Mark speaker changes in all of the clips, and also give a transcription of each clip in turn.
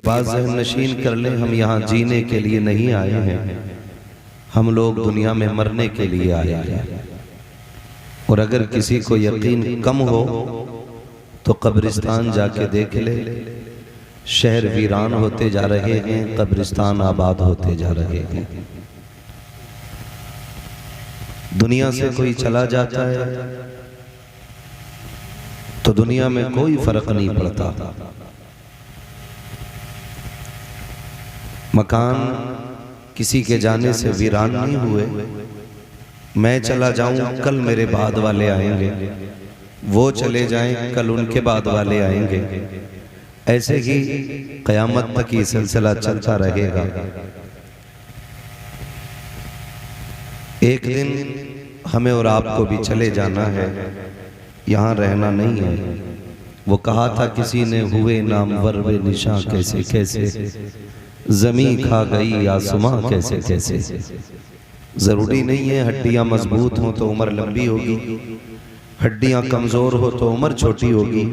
Speaker 1: बात ज़हन नशीन कर लें, हम यहाँ जीने के लिए नहीं आए हैं, हम लोग दुनिया में मरने के लिए आए हैं। और अगर किसी को यकीन कम हो तो कब्रिस्तान जाके देख ले, शहर वीरान होते जा रहे हैं, कब्रिस्तान आबाद होते जा रहे हैं। दुनिया से कोई चला जाता है तो दुनिया में कोई फर्क नहीं पड़ता। मकान किसी के जाने से वीरान नहीं हुए। मैं चला जाऊं, कल मेरे बाद वाले आएंगे, वो चले जाएं, कल उनके बाद वाले आएंगे। ऐसे ही कयामत तक ये सिलसिला चलता रहेगा। एक दिन हमें और आपको भी चले जाना है, यहाँ रहना नहीं है। वो कहा था किसी ने, हुए नामवर वे निशां कैसे कैसे, जमी खा गई आसमां कैसे कैसे। जरूरी नहीं है हड्डियां मजबूत हों तो उम्र लंबी होगी, हड्डियां कमजोर हो तो उम्र छोटी होगी।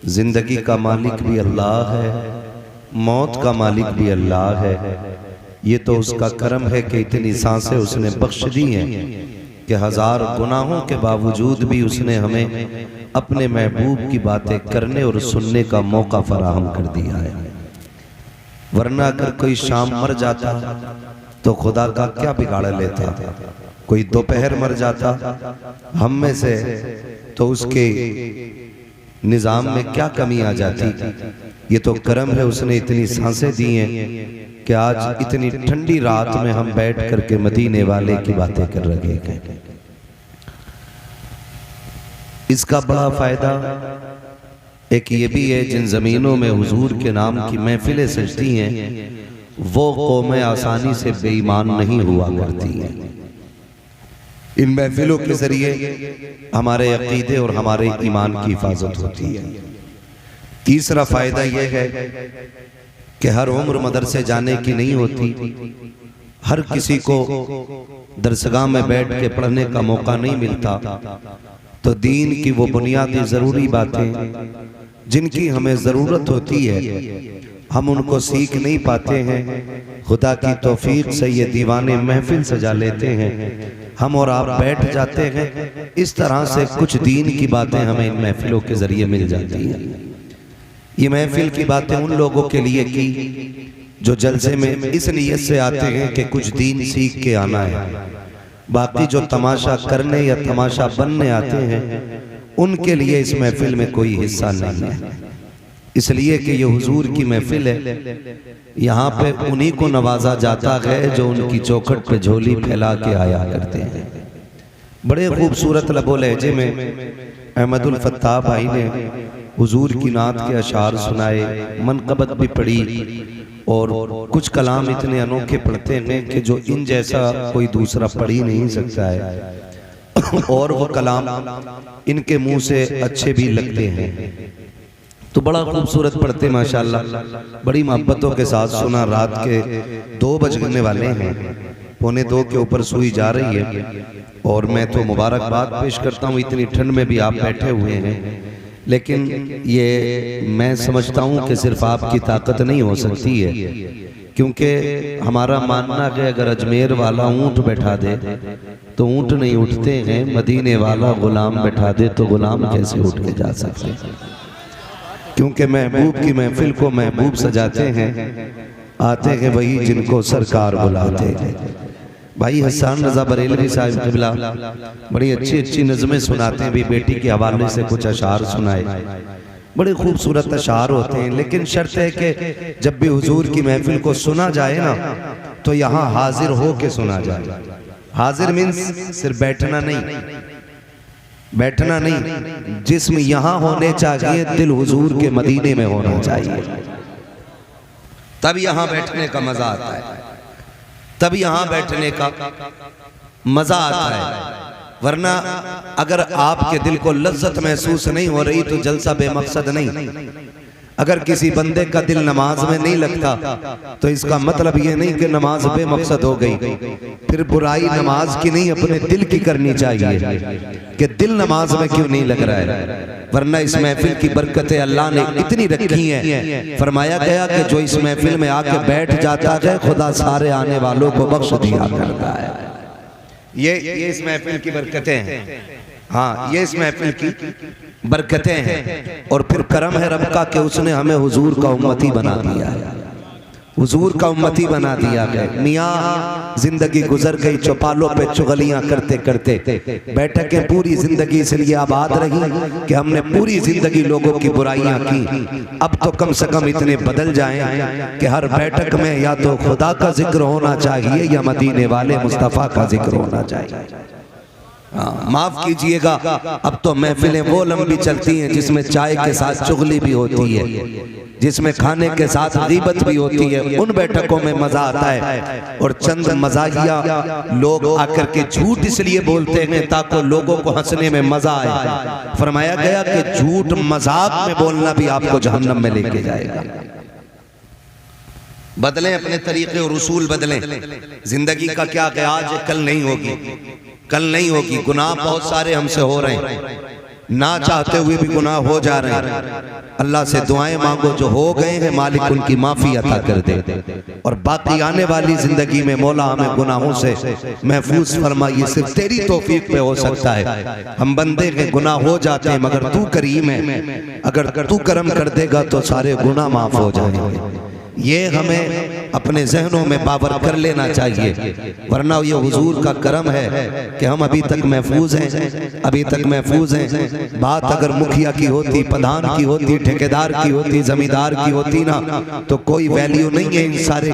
Speaker 1: जिंदगी का मालिक भी अल्लाह है, मौत का मालिक भी अल्लाह है। ये तो उसका करम है कि इतनी सांसें उसने बख्श दी हैं कि हजार गुनाहों के बावजूद भी उसने हमें अपने महबूब की बातें करने और सुनने का मौका फराहम कर दिया है। वरना अगर कोई शाम मर जाता तो खुदा का क्या बिगाड़ लेता, कोई दोपहर मर जाता हम में से तो उसके निजाम में क्या कमी आ जाती। ये तो करम है, उसने इतनी सांसें दी हैं कि आज इतनी ठंडी रात में हम बैठ करके मदीने वाले की बातें कर रहे हैं। इसका बड़ा फायदा एक ये भी है, जिन जमीनों में हुजूर के नाम की महफिलें सजती हैं वो कौमें आसानी से बेईमान नहीं हुआ करती हैं। इन महफिलों के जरिए हमारे अकीदे और हमारे ईमान की हिफाजत होती है। तीसरा फायदा यह है कि हर उम्र मदरसे जाने की नहीं होती, हर किसी को दरसगाह में बैठ के पढ़ने का मौका नहीं मिलता। तो दीन की वो बुनियादी जरूरी बातें जिनकी हमें जरूरत होती है हम उनको सीख नहीं पाते हैं। खुदा की तौफीक से ये दीवाने महफिल सजा लेते हैं, हम और आप बैठ जाते हैं। इस तरह से कुछ दीन की बातें हमें इन महफिलों के जरिए मिल जाती हैं। ये महफिल की बातें उन लोगों के लिए की जो जलसे में इस नियत से आते हैं कि कुछ दीन सीख के आना है। बाकी जो तमाशा करने या तमाशा बनने आते हैं उनके लिए इस महफिल में कोई हिस्सा नहीं है। इसलिए कि ये हुजूर की महफिल है, यहाँ पे उन्हीं को नवाजा जाता है जो उनकी चौखट पे झोली फैला के आया करते हैं। बड़े खूबसूरत लबो लहजे में अहमदुल फत्ताह भाई ने हुजूर की नात के अशार सुनाए, मनकबत भी पढ़ी और कुछ कलाम इतने अनोखे पढ़ते हैं कि जो इन जैसा कोई दूसरा पढ़ ही नहीं सकता है। और वो कलाम इनके मुंह से अच्छे भी लगते हैं, तो बड़ा खूबसूरत पढ़ते माशाल्लाह। बड़ी मोहब्बतों के साथ सुना। रात के 2 बजने वाले हैं, 1:45 के ऊपर सुई जा रही है और मैं तो मुबारकबाद पेश करता हूँ, इतनी ठंड में भी आप बैठे हुए हैं। लेकिन ये मैं समझता हूँ कि सिर्फ आपकी ताकत नहीं हो सकती है, क्योंकि हमारा मानना है अगर अजमेर वाला ऊंट बैठा दे तो ऊंट नहीं उठते हैं, मदीने वाला गुलाम बैठा दे तो गुलाम कैसे उठ के जा सकते हैं। क्योंकि महबूब की महफिल को महबूब सजाते हैं, आते हैं वही जिनको सरकार बुलाते हैं। भाई हसन रजा बरेलवी साहब क़िबला बड़ी अच्छी अच्छी नज़में सुनाते हैं, भी बेटी के हवाले से कुछ अशार सुनाए, बड़े खूबसूरत अशार होते हैं। लेकिन शर्त है कि जब भी हुजूर की महफिल को सुना जाए ना तो यहाँ हाजिर हो के सुना जाए। हाजिर मीन्स सिर्फ बैठना नहीं, बैठना नहीं, जिस्म यहाँ होने चाहिए, दिल हुजूर के मदीने में होना चाहिए, तब यहाँ बैठने का मजा आता है, तब यहाँ बैठने का मजा आता है। वरना अगर आपके दिल को लज्जत महसूस नहीं हो रही तो जलसा बेमकसद नहीं। अगर किसी बंदे का दिल नमाज में नहीं लगता तो इसका मतलब ये नहीं कि नमाज बेमकसद हो गई। फिर बुराई नमाज की नहीं अपने दिल की करनी चाहिए कि दिल नमाज में क्यों नहीं लग रहा है। वरना इस महफिल की बरकतें अल्लाह ने इतनी रखी हैं, फरमाया गया कि जो इस महफिल में आके बैठ जाता है खुदा सारे आने वालों को बख्श दिया करता है। ये इस महफिल की बरकतें हैं। हाँ, ये इस महफिल की बरकतें हैं। और फिर करम है रब का कि उसने हमें हुजूर का उम्मती बना दिया है, हुजूर का उम्मती बना दिया है। मियाँ जिंदगी गुजर गई चौपालों पे चुगलियां करते करते, बैठकें पूरी जिंदगी इसलिए आबाद रही कि हमने पूरी जिंदगी लोगों की बुराइयां की। अब तो कम से कम इतने बदल जाएं कि हर बैठक में या तो खुदा का जिक्र होना चाहिए या मदीने वाले मुस्तफ़ा का जिक्र होना चाहिए। माफ कीजिएगा, अब तो महफिलें वो लंबी चलती हैं जिसमें चाय के साथ चुगली भी होती है, जिसमें खाने के साथ गीबत भी होती है। उन बैठकों में मजा आता है। और चंद मजाहिया लोग आकर के झूठ इसलिए बोलते हैं ताकि लोगों को हंसने में मजा आए। फरमाया गया कि झूठ मजाक में बोलना भी आपको जहन्नम में लेके जाएगा। बदलें अपने तरीके और उसूल बदलें। जिंदगी का क्या कि आज कल नहीं होगी, कल नहीं होगी। गुनाह बहुत सारे हमसे हो रहे हैं, ना चाहते हुए भी गुनाह हो जा रहे हैं। अल्लाह से दुआएं मांगो, जो हो गए हैं मालिक उनकी माफी अता कर दे। और बाकी आने वाली जिंदगी में मौला हमें गुनाहों से महफूज फरमाइए। सिर्फ तेरी तौफीक पे हो सकता है। हम बंदे के गुनाह हो जाते हैं मगर तू करीम है, अगर तू करम कर देगा तो सारे गुनाह माफ हो जाएंगे। ये हमें अपने जहनों में बावर कर लेना चाहिए। वरना ये हुजूर का करम है कि हम अभी तक महफूज हैं, अभी तक महफूज हैं। बात अगर मुखिया की होती, प्रधान की होती, ठेकेदार की होती, जमींदार की होती ना, तो कोई वैल्यू नहीं है इन सारे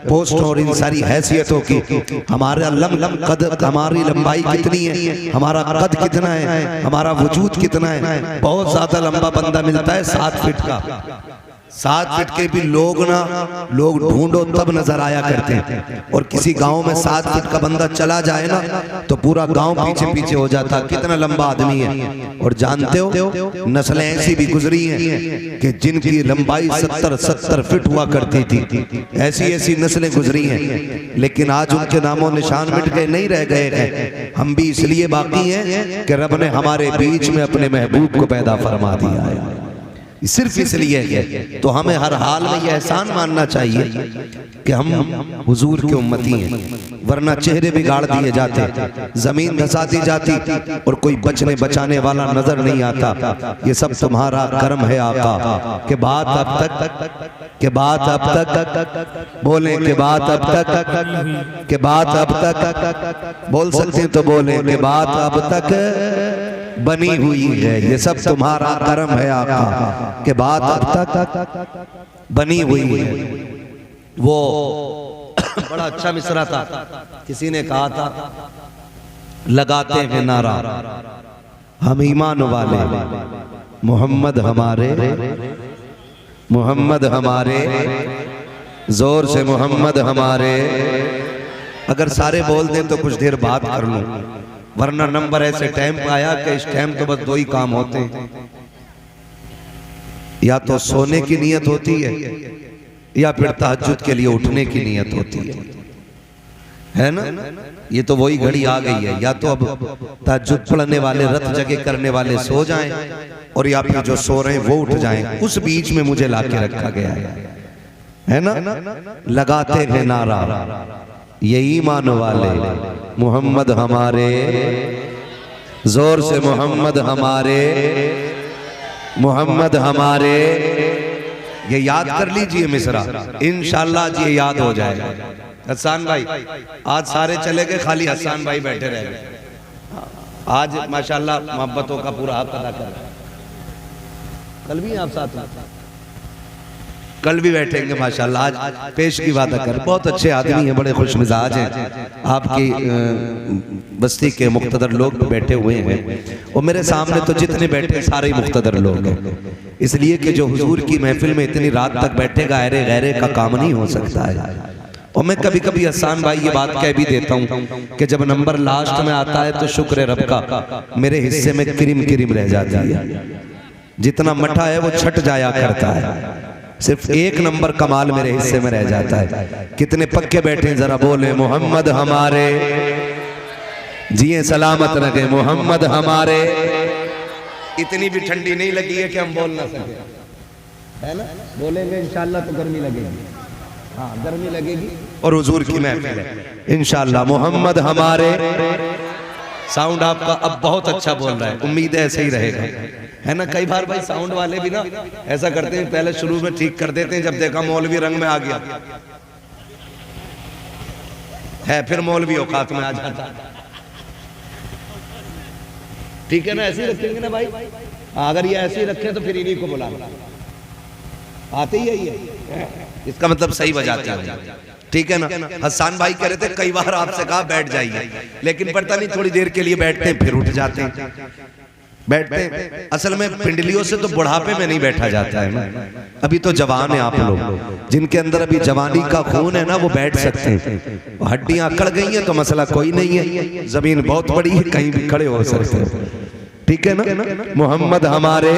Speaker 1: पोस्ट और इन सारी हैसियतों की। हमारा कद, हमारी लंबाई कितनी है, हमारा कद कितना है, हमारा वजूद कितना है। बहुत ज्यादा लंबा बंदा मिलता है 7 फीट का, 7 फीट के भी लोग ढूंढो तब नजर आया करते हैं। और किसी गांव में 7 फीट का बंदा चला जाए ना तो पूरा गांव पीछे पीछे हो जाता, कितना लंबा आदमी है। और जानते हो नस्लें ऐसी भी गुजरी हैं कि जिनकी लंबाई 70 फीट हुआ करती थी। ऐसी नस्लें गुजरी हैं, लेकिन आज उनके नामों निशान मिट गए, नहीं रह गए हैं। हम भी इसलिए बाकी हैं कि रब ने हमारे बीच में अपने महबूब को पैदा फरमा दिया है, सिर्फ इसलिए है। तो हमें हर हाल में यह एहसान मानना चाहिए कि हम हुजूर के उम्मती हैं। वरना चेहरे बिगाड़ दिए जाते, जमीन धसा दी जाती और कोई बचने बचाने वाला नजर नहीं आता। ये सब तुम्हारा कर्म है आका। के बात अब तक, के बात अब तक बोले, के बात अब तक, के बात अब तक बोल सकते तो बोले, के बात अब तक बनी हुई है। ये सब तुम्हारा करम है आका, के बात अब तक बनी हुई है। वो बड़ा अच्छा मिसरा था, किसी ने कहा था, लगाते हैं नारा हम ईमान वाले, मोहम्मद हमारे, मोहम्मद हमारे, जोर से मोहम्मद हमारे। अगर सारे बोल दें तो कुछ देर बात कर लूं, वरना नंबर ऐसे टाइम पे आया कि इस टाइम तो बस 2 ही काम होते हैं, या तो सोने की नीयत होती है या फिर तहज्जुद के लिए उठने की नीयत होती है ना। ये तो वही घड़ी आ गई है, या तो अब तहज्जुद पढ़ने वाले, रत जगह करने वाले सो जाएं और या फिर जो सो रहे हैं वो उठ जाएं। उस बीच में मुझे लाके रखा गया है ना। लगाते हैं नारा ये ईमान वाले, मोहम्मद हमारे, जोर से मोहम्मद हमारे, मोहम्मद हमारे। ये याद कर लीजिए मिसरा, इंशाअल्लाह ये याद हो जाएगा। हसन भाई आज सारे चले गए, खाली हसन भाई बैठे रह गए। आज माशाअल्लाह मोहब्बतों का पूरा हक अदा कर रहे हैं। कल भी आप साथ में, कल भी बैठेंगे माशाल्लाह। आज पेश की बात कर, बहुत अच्छे आदमी हैं, बड़े खुश मिजाज हैं। आपकी बस्ती के मुख्तदर लोग बैठे हुए हैं और मेरे सामने तो जितने बैठे सारे ही मुख्तदर लोग हैं। इसलिए कि जो हुजूर की महफिल में इतनी रात तक बैठेगा, अरे गैरे का काम नहीं हो सकता है। और मैं कभी कभी हसन भाई ये बात कह भी देता हूँ कि जब नंबर लास्ट में आता है तो शुक्र रब का, मेरे हिस्से में क्रीम क्रीम रह जाती है। जितना मठा है वो छट जाया करता है, सिर्फ एक नंबर कमाल मेरे हिस्से में रह जाता है। कितने पक्के बैठे जरा बोले मोहम्मद हमारे, जिए सलामत रखे मोहम्मद हमारे। इतनी भी ठंडी नहीं लगी है कि हम बोल ना सके, है ना? बोलेंगे इंशाल्लाह तो गर्मी लगेगी, हाँ गर्मी लगेगी। और हुजूर की महफिल है इंशाल्लाह। मोहम्मद हमारे। साउंड आपका अब बहुत अच्छा बोल रहा है, उम्मीद है ऐसे ही रहेगा, है ना? कई बार भाई साउंड वाले भी ना ऐसा करते हैं, पहले शुरू में ठीक कर देते हैं, जब देखा मौलवी रंग में आ गया है फिर मौलवी औकात में आ जाता है। ठीक है ना? ऐसे ही रखेंगे ना भाई, अगर ये ऐसे ही रखें तो फिर इन्हीं को बुला लो, आते ही यही है, इसका मतलब सही बजाते हैं। ठीक है ना? हसन भाई कह रहे थे कई बार आपसे कहा बैठ जाइए, लेकिन पता नहीं थोड़ी देर के लिए बैठते हैं फिर उठ जाते हैं, बैठते हैं। असल में पिंडलियों से तो बुढ़ापे में नहीं बैठा जाता है ना, अभी तो जवान है आप लोग, जिनके अंदर अभी जवानी का खून है ना वो बैठ सकते हैं। हड्डियां अकड़ गई हैं तो मसला कोई नहीं है, जमीन बहुत बड़ी है, कहीं भी खड़े हो सकते हैं। ठीक है ना? मोहम्मद हमारे,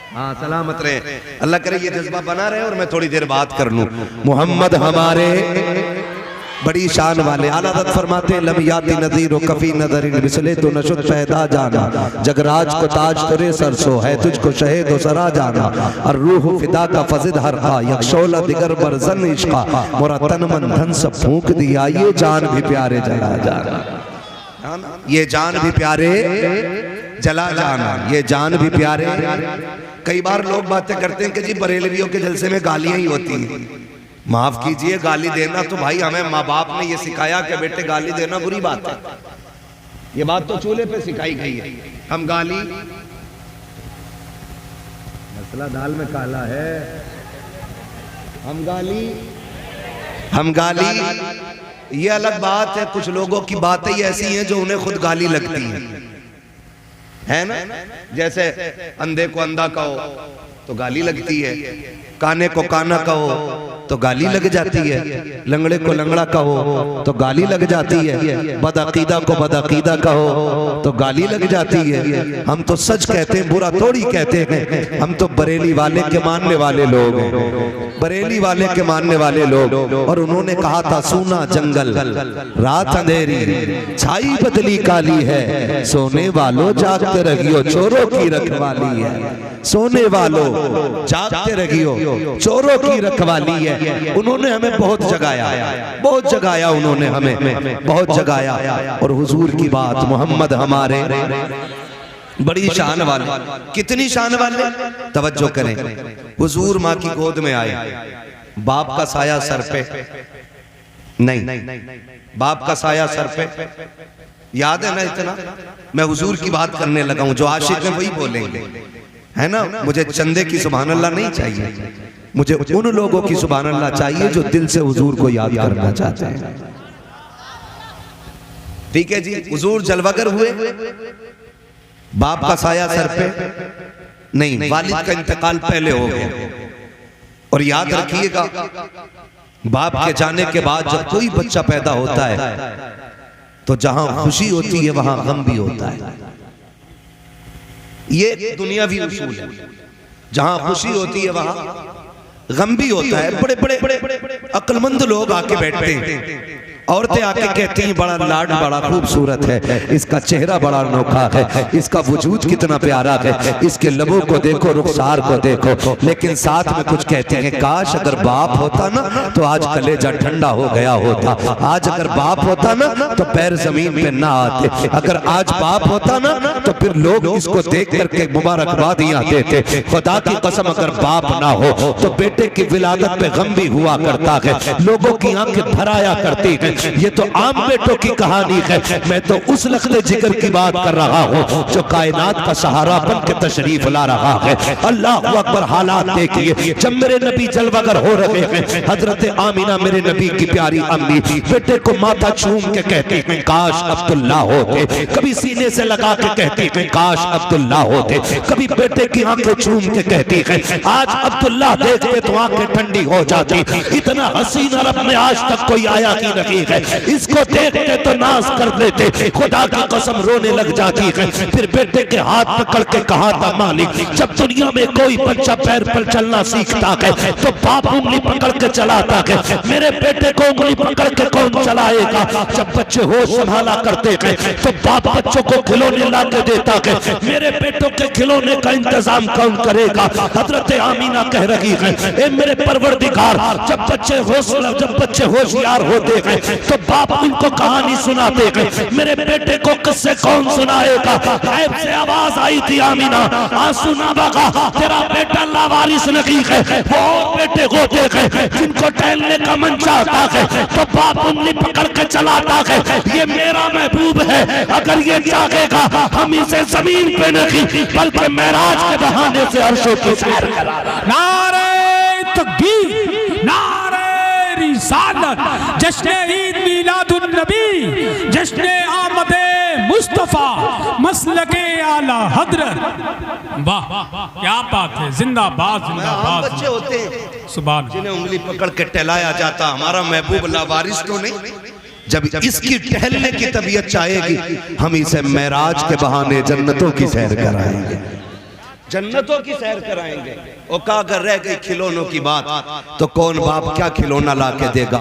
Speaker 1: हाँ सलामत रहे, अल्लाह करे ये जज्बा बना रहे और मैं थोड़ी देर बात कर लूं। मोहम्मद हमारे बड़ी शान वाले आला हज़रत फरमाते लम याति नज़ीर कफी नज़रिन बिसले तो नशुद पैदा जाना, जगराज को ताज करे सरसो है तुझको शहीद हो सरा जाना, और रूह फिदा का फजिद हर खा यक्षोला दिगर बरजन इश्का, मोरा तन मन धन सब फूंक दिया ये जान भी प्यारे जला जाना, ये जान भी प्यारे जला जाना, ये जान भी प्यारे। कई बार लोग बातें करते हैं कि जी बरेलवियों के जलसे में गालियां ही होती हैं। माफ कीजिए, गाली देना तो भाई हमें माँ बाप ने ये सिखाया कि बेटे गाली देना बुरी बात है, ये बात तो चूल्हे पे सिखाई गई है। हम गाली, मसला दाल में काला है, हम गाली ये अलग बात है। कुछ लोगों की बातें ही ऐसी हैं जो उन्हें खुद गाली लगती है ना? जैसे अंधे को अंधा कहो तो गाली लगती है, काने को काना कहो तो गाली लग जाती है, लंगड़े को लंगड़ा कहो तो गाली लग जाती है, बदअकीदा को बदअकीदा कहो तो गाली लग जाती है। हम तो सच कहते हैं, बुरा थोड़ी कहते हैं, हम तो बरेली वाले के मानने वाले लोग हैं, बरेली वाले के मानने वाले लोग। और उन्होंने कहा था सूना जंगल रात अंधेरी छाई बदली काली है, सोने वालों जागते रहियो चोरों की रखवाली है, सोने वालों जागते रहियो चोरों की रखवाली है। उन्होंने हमें बहुत जगाया, बहुत जगाया, उन्होंने हमें बहुत जगाया। और हुजूर की बात मोहम्मद हमारे बड़ी शान वाले, कितनी शान वाले, तवज्जो करें। हुजूर माँ की गोद में आए, बाप का साया सर पे नहीं, बाप का साया सर पे, याद है ना? इतना मैं हुजूर की बात करने लगा हूं, जो आशिक है वही बोलेंगे, है ना? मुझे चंदे की सुभान अल्लाह नहीं चाहिए, मुझे उन लोगों की सुभान अल्लाह चाहिए जो दिल से हुजूर को याद करना चाहते हैं। ठीक है जी? हुजूर जलवागर हुए, बाप का साया सर पे नहीं, वालिद का इंतकाल पहले हो गया। और याद रखिएगा, बाप के जाने के बाद जब कोई बच्चा पैदा होता है तो जहां खुशी होती है वहां गम भी होता है। ये दुनियावी उसूल है, जहां खुशी होती है वहां गम भी होता है। बड़े बड़े अक्लमंद लोग आके बैठते हैं, औरतें आके कहती हैं बड़ा लाड बड़ा खूबसूरत है, इसका चेहरा बड़ा अनोखा है, इसका वजूद कितना प्यारा है, इसके लबों को देखो, रुखसार को देखो। लेकिन साथ में कुछ कहते हैं काश अगर बाप होता ना तो आज कलेजा ठंडा हो गया होता, आज अगर बाप होता ना तो पैर जमीन पे ना आते, अगर आज बाप होता ना तो फिर लोग इसको देख करके मुबारकबादियां देते। खुदा की कसम अगर बाप ना हो तो बेटे की विलादत पे गम भी हुआ करता है, लोगों की आंखें भर आया करती है। ये तो आम बेटों की कहानी है, मैं तो उस लख्ते जिक्र की बात कर रहा हूँ जो कायनात का सहारा बन के तशरीफ ला रहा है। अल्लाह अकबर, हालात देखिए, जब मेरे नबी जलवागर हो रहे हैं, हजरत आमीना मेरे नबी की प्यारी अम्मी बेटे को माथा चूम के कहती हैं काश अब्दुल्ला होते, कभी सीने से लगा के कहती हैं काश अब्दुल्ला होते, कभी बेटे की आंखें चूम के कहती हैं आज अब्दुल्ला देखते तो आंखें ठंडी हो जाती। इतना हसीन अरब में आज तक कोई आया ही नहीं है, इसको देखते तो नाज कर लेते, खुदा की कसम रोने लग जाती है। फिर बेटे के हाथ पकड़ के कहा था मालिक, जब दुनिया में कोई बच्चा पैर पर चलना सीखता है तो बाप उंगली पकड़ के चलाता है, मेरे बेटे को उंगली पकड़ के कौन चलाएगा? जब बच्चे होश संभाला करते हैं तो बाप बच्चों को खिलौने ला के देता है, मेरे बेटों के खिलौने का इंतजाम कौन करेगा? हजरत आमीना कह रही है, ए मेरे परवरदिगार, जब बच्चे होशियार होते हैं तो बाप उनको कहानी सुनाते हैं, मेरे बेटे को किस्से कौन सुनाएगा? गायब से आवाज आई थी, आमीना आंसू ना बहा, तेरा बेटा लावारिस नहीं है। वो बेटे होते हैं जिनको टहलने का मन चाहता है तो बाप उंगली पकड़ के चलाता है, ये मेरा महबूब है, अगर ये चाहेगा हम इसे जमीन पे नहीं बल्कि मेराज के बहाने से अर्शों की सैर कराएंगे।
Speaker 2: नारे तकबीर, नारे रिसालत, जश्न ईद मिलादुन नबी, जश्न आमदे मुस्तफा, मसलके आला हजरत। वाह क्या बात है, जिंदाबाद जिंदाबाद।
Speaker 1: बच्चे होते हैं
Speaker 2: सुभान,
Speaker 1: जिन्हें उंगली पकड़ के टहलाया जाता, हमारा महबूब लावारिस तो नहीं। जब इसकी टहलने की तबीयत चाहेगी हम इसे मेराज के बहाने जन्नतों की सैर कराएंगे, जन्नतों की सैर कराएंगे। और का अगर रह गई खिलौनों की बात तो कौन बाप क्या खिलौना ला के देगा?